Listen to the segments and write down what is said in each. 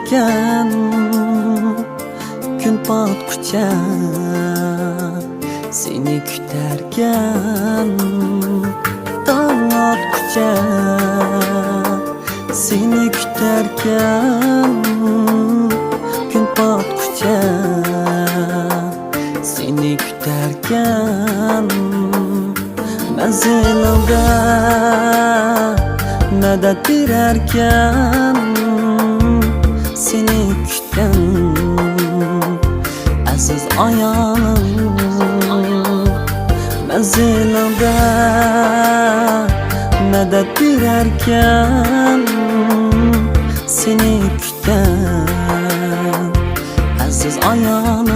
giderken gün batkucha seni küterken dağ atkucha seni küterken gün batkucha seni küterken manzilimda medet direrken seni küten aziz ayağım manzilimda medet direrken seni küten aziz ayağım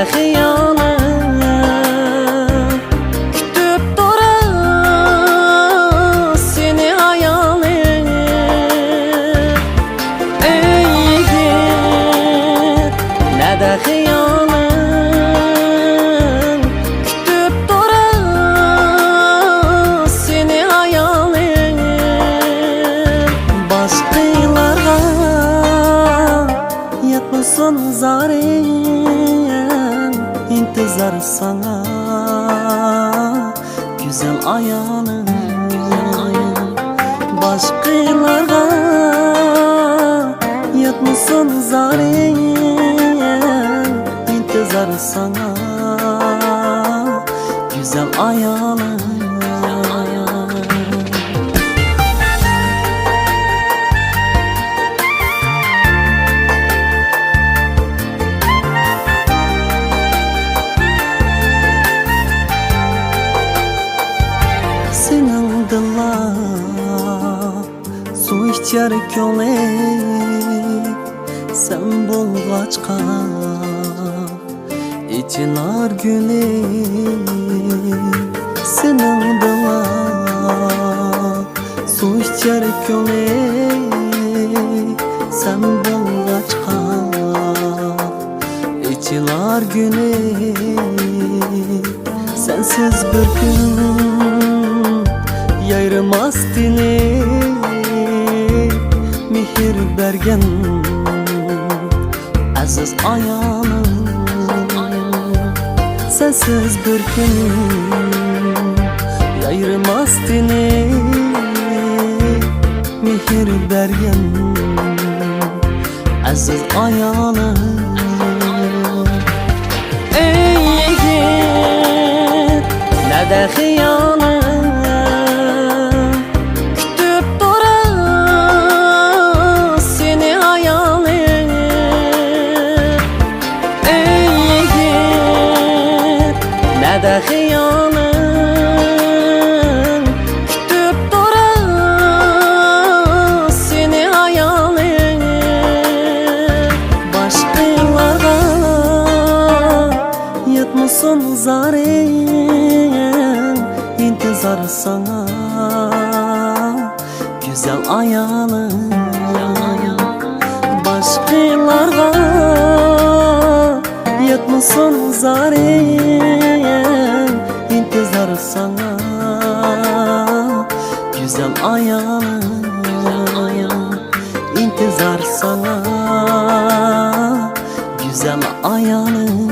xiyana kütüp durar seni hayalim ey yigit nada xiyalin kütüp durar seni hayalim başqalarga yetmesin zarin İntizar sana güzel ayağını başkalarga yatmasın zarin İntizar sana güzel ayağını senin dilla su içer köle sen bolgaçka içinar güle senin dilla su içer köle sen bolgaçka içinar güle sensiz bir gün yayrımaz dili mihir bergen aziz ayağım sensiz bir gün yayrımaz dili mihir bergen aziz ayağım ey yigit nada xiyana nada xiyalin kütüp durar seni hayalim başkalarga yetmesin zarin intizar sana güzel ayağım başkalarga yetmesin zarin intizar sana güzel ayağım intizar sana güzel ayağım